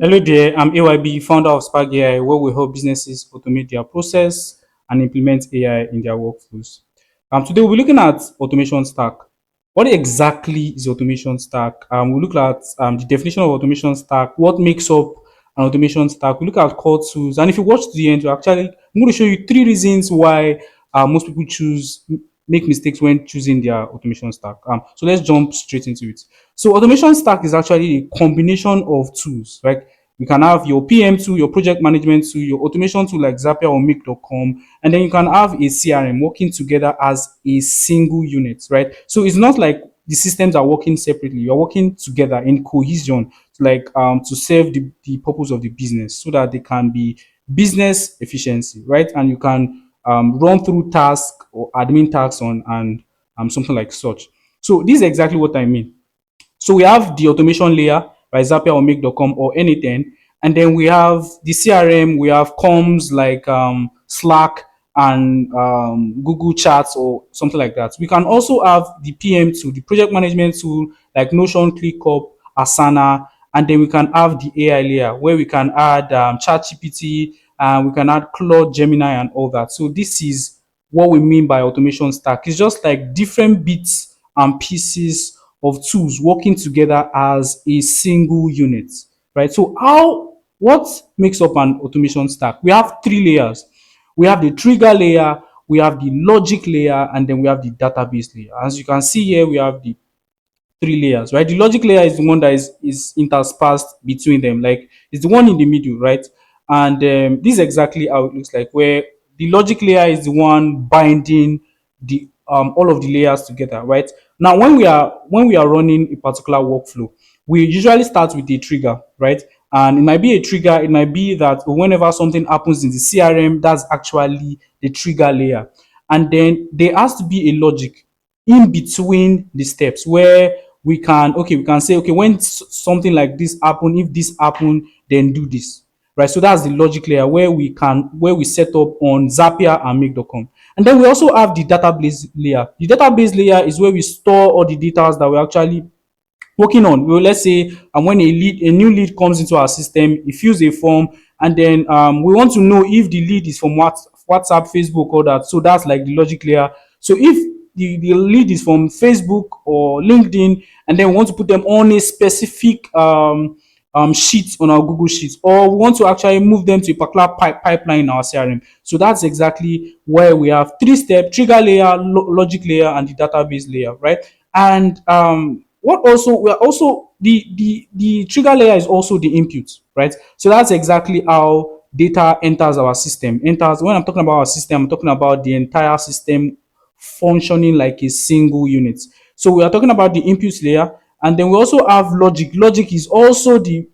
Hello there, I'm AYB, founder of Spark AI, where we help businesses automate their process and implement AI in their workflows. Today we're looking at automation stack. What exactly is automation stack? We look at the definition of automation stack, what makes up an automation stack. We look at core tools, and if you watch to the end, I'm going to show you three reasons why most people make mistakes when choosing their automation stack. So let's jump straight into it. So automation stack is actually a combination of tools, right? You can have your PM tool, your project management tool, your automation tool like Zapier or Make.com, and then you can have a CRM working together as a single unit, right? So it's not like the systems are working separately. You're working together in cohesion, to serve the purpose of the business so that they can be business efficiency, right? And you can run through tasks or admin tasks on and something like such. So this is exactly what I mean. So we have the automation layer by Zapier or Make.com or anything. And then we have the CRM, we have comms like Slack and Google Chats or something like that. We can also have the PM tool, the project management tool like Notion, ClickUp, Asana. And then we can have the AI layer where we can add ChatGPT and we can add Claude, Gemini, and all that. So this is what we mean by automation stack. It's just like different bits and pieces of tools working together as a single unit, right? So what makes up an automation stack? We have three layers. We have the trigger layer, we have the logic layer, and then we have the database layer. As you can see here, we have the three layers, right? The logic layer is the one that is interspersed between them, like it's the one in the middle, right? And this is exactly how it looks like, where the logic layer is the one binding the all of the layers together, right? Now, when we are running a particular workflow, we usually start with a trigger, right? And it might be a trigger, it might be that whenever something happens in the CRM, that's actually the trigger layer. And then there has to be a logic in between the steps where we can say, okay, when something like this happen, if this happen, then do this, right? So that's the logic layer where we set up on Zapier and Make.com. And then we also have the database layer. The database layer is where we store all the data that we're actually working on. Well, let's say when a new lead comes into our system, it fills a form, and then we want to know if the lead is from WhatsApp, Facebook, or that. So that's like the logic layer. So if the lead is from Facebook or LinkedIn, and then we want to put them on a specific sheet on our Google Sheets, or we want to actually move them to a particular pipeline in our CRM. So that's exactly where we have three-step trigger layer, logic layer, and the database layer, right? And what also we are also the trigger layer is also the input, right? So that's exactly how data enters our system. Enters when I'm talking about our system, I'm talking about the entire system functioning like a single unit. So we are talking about the input layer, and then we also have logic. Logic is also the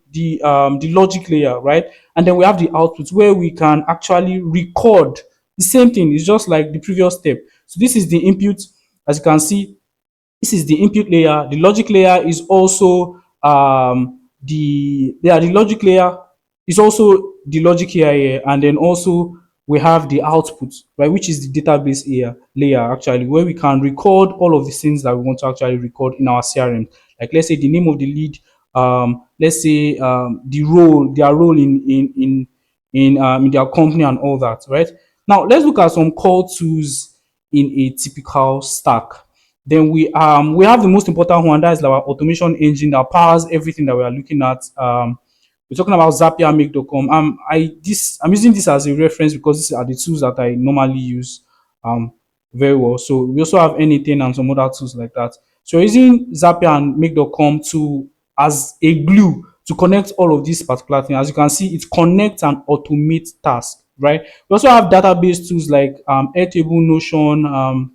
logic layer, right? And then we have the output where we can actually record the same thing. It's just like the previous step. So this is the input. As you can see, this is the input layer. The logic layer is also the logic layer is also the logic here, and then also we have the output, right, which is the database layer actually, where we can record all of the things that we want to actually record in our CRM. Like let's say the name of the lead, let's say their role in their company and all that, right? Now let's look at some core tools in a typical stack. Then we have the most important one, that is our automation engine that powers everything that we are looking at. We're talking about Zapier, Make.com. I'm using this as a reference because these are the tools that I normally use very well. So we also have anything and some other tools like that. So using Zapier and Make.com to as a glue to connect all of these particular things. As you can see, it connects and automates tasks, right? We also have database tools like Airtable, Notion,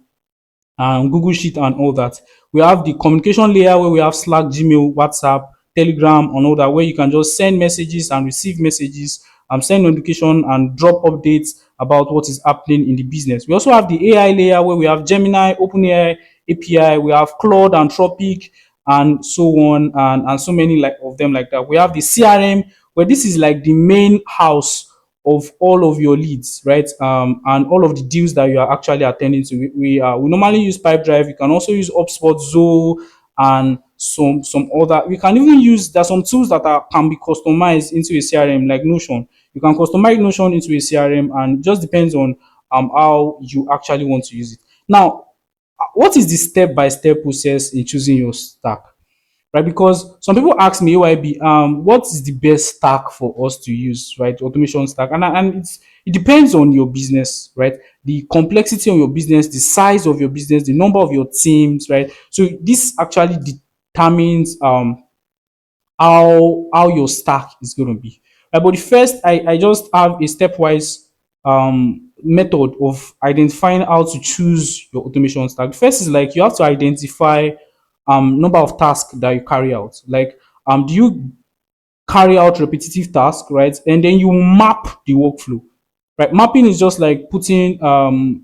Google Sheet, and all that. We have the communication layer where we have Slack, Gmail, WhatsApp, Telegram, and all that, where you can just send messages and receive messages, send notification and drop updates about what is happening in the business. We also have the AI layer where we have Gemini, OpenAI API, we have Claude, Anthropic, and so on, and so many like of them like that. We have the CRM, where this is like the main house of all of your leads, right? And all of the deals that you are actually attending to. We normally use Pipedrive. You can also use HubSpot, Zoho, and some other. We can even use There are some tools that can be customized into a CRM like Notion. You can customize Notion into a CRM, and it just depends on how you actually want to use it. Now, what is the step by step process in choosing your stack? Right? Because some people ask me, AYB, what is the best stack for us to use, right? Automation stack, and it depends on your business, right? The complexity of your business, the size of your business, the number of your teams, right? So this actually determines how your stack is going to be. Right? But the first, I just have a stepwise method of identifying how to choose your automation stack. The first is like you have to identify number of tasks that you carry out. Like do you carry out repetitive tasks, right? And then you map the workflow. Right? Mapping is just like putting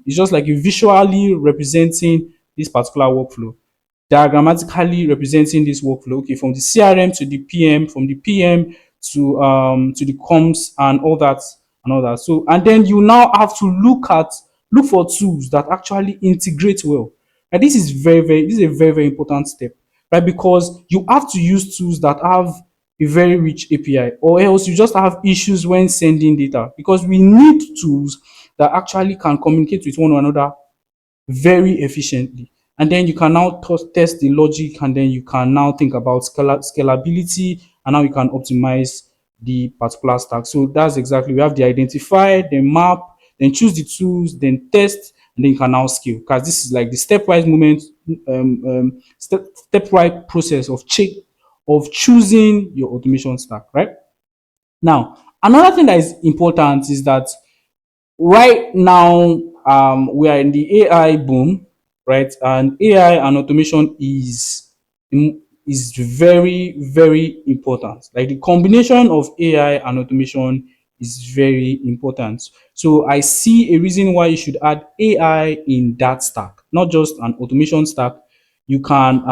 it's just like you visually representing this particular workflow, diagrammatically representing this workflow. Okay, from the CRM to the PM, from the PM to the comms and all that and all that. So and then you now have to look for tools that actually integrate well. And this is a very important step, right? Because you have to use tools that have a very rich API, or else you just have issues when sending data, because we need tools that actually can communicate with one another very efficiently. And then you can now test the logic, and then you can now think about scalability, and now you can optimize the particular stack. So that's exactly, we have the identify, then map, then choose the tools, then test, and then you can now scale. Because this is like the stepwise movement, stepwise process of choosing your automation stack, right? Now, another thing that is important is that right now we are in the AI boom, right? And AI and automation is very important. Like the combination of AI and automation is very important. So I see a reason why you should add AI in that stack, not just an automation stack. You can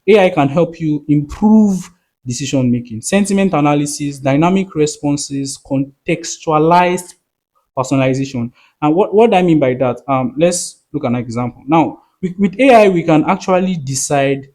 AI can help you improve decision making, sentiment analysis, dynamic responses, contextualized personalization. And what I mean by that, let's look at an example. Now, with AI, we can actually decide,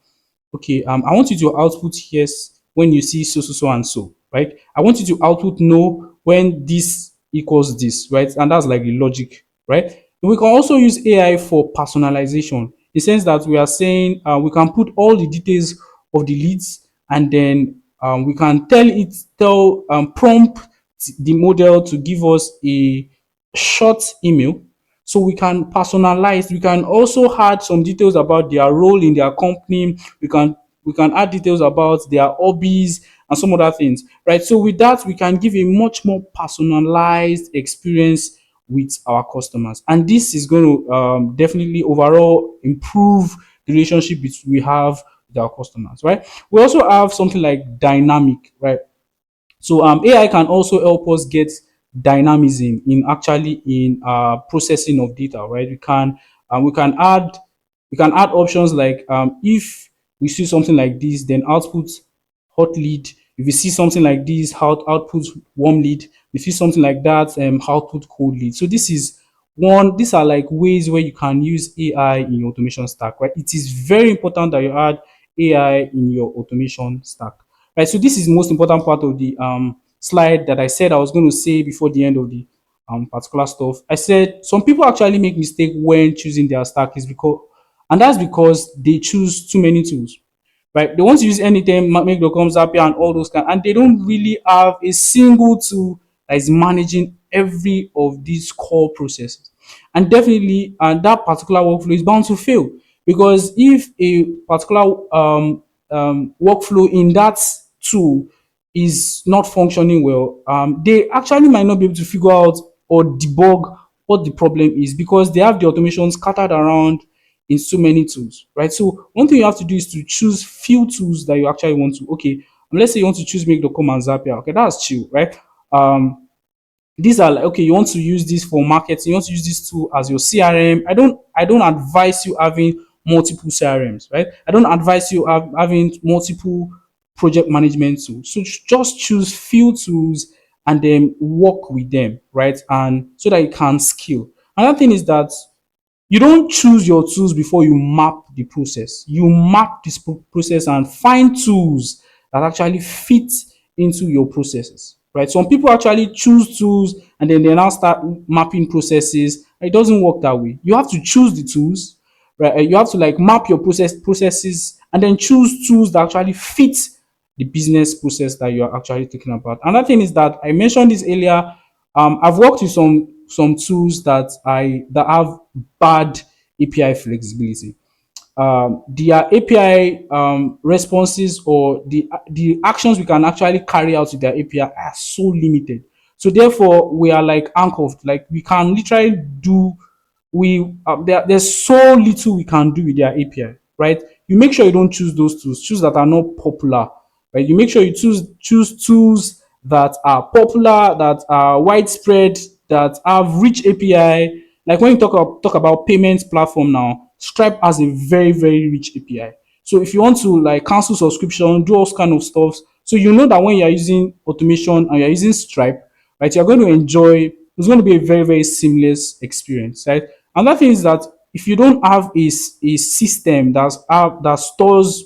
okay, I want you to output yes when you see so, so, so, and so, right? I want you to output no when this equals this, right? And that's like the logic, right? We can also use AI for personalization, in the sense that we are saying we can put all the details of the leads, and then we can tell prompt the model to give us a short email, so we can personalize. We can also add some details about their role in their company. We can add details about their hobbies and some other things, right? So with that, we can give a much more personalized experience with our customers, and this is going to definitely overall improve the relationship we have with our customers, right? We also have something like dynamic, right? So AI can also help us get dynamism in actually in processing of data, right? We can add options like if we see something like this, then output hot lead. If we see something like this, output warm lead. If we see something like that, output cold lead. So these are like ways where you can use AI in your automation stack, right? It is very important that you add AI in your automation stack. Right, so this is the most important part of the slide that I said I was going to say before the end of the particular stuff. I said some people actually make mistake when choosing their stack, and that's because they choose too many tools, right? They want to use anything, make.com, Zapier, and all those and they don't really have a single tool that is managing every of these core processes. And definitely, and that particular workflow is bound to fail, because if a particular workflow in that tool is not functioning well, they actually might not be able to figure out or debug what the problem is, because they have the automation scattered around in so many tools, right? So one thing you have to do is to choose few tools that you actually want to. Okay, let's say you want to choose make.com and Zapier. Okay, that's chill, right? These are like, okay, you want to use this for marketing, you want to use this tool as your CRM. I don't advise you having multiple CRMs, right? I don't advise you having multiple project management tools. So just choose few tools and then work with them, right? And so that you can scale. Another thing is that You don't choose your tools before you map the process. You map this process and find tools that actually fit into your processes, right? Some people actually choose tools and then they now start mapping processes. It doesn't work that way. You have to choose the tools, right? You have to like map your processes and then choose tools that actually fit the business process that you are actually talking about. Another thing is that I mentioned this earlier. I've worked with some tools that have bad API flexibility. Their API responses or the actions we can actually carry out with their API are so limited. So therefore, we are like handcuffed. Like we can literally do there's so little we can do with their API, right? You make sure you don't choose those tools, choose that are not popular, right? You make sure you choose tools that are popular, that are widespread, that have rich API. Like when you talk about payments platform now, Stripe has a very rich API. So if you want to like cancel subscription, do all kind of stuff, so you know that when you're using automation and you're using Stripe, right, you're going to enjoy. It's going to be a very seamless experience, right? Another thing is that if you don't have a system that stores,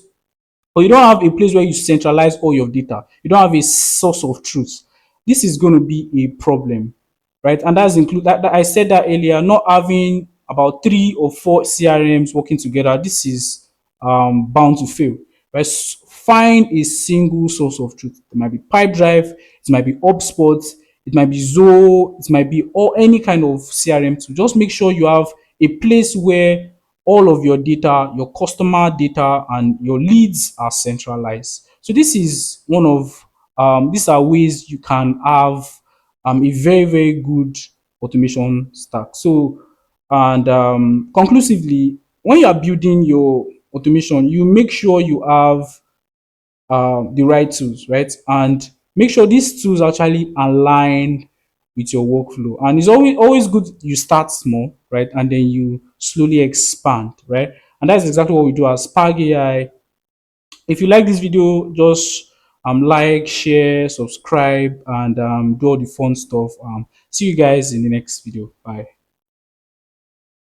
or you don't have a place where you centralize all your data, you don't have a source of truth, this is going to be a problem, right? And that's include that I said that earlier, not having about 3 or 4 CRMs working together, this is bound to fail, right? Find a single source of truth. It might be Pipedrive, it might be HubSpot, it might be Zoho, it might be or any kind of CRM tool. Just make sure you have a place where all of your data, your customer data, and your leads are centralized. So this is one of these are ways you can have a very good automation stack. So, and conclusively, when you are building your automation, you make sure you have the right tools, right? And make sure these tools actually align with your workflow. And it's always good you start small, right? And then you slowly expand, right? And that's exactly what we do as Spark AI. If you like this video, just like, share, subscribe, and do all the fun stuff. See you guys in the next video. Bye.